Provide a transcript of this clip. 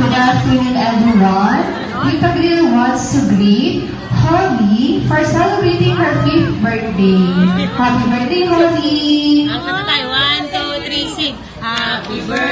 Good afternoon, everyone. Tita Grill wants to greet Holly for celebrating her 5th birthday. Happy birthday, Holly! Ang kanta tayo, 1, 2, 3, sing. Happy birthday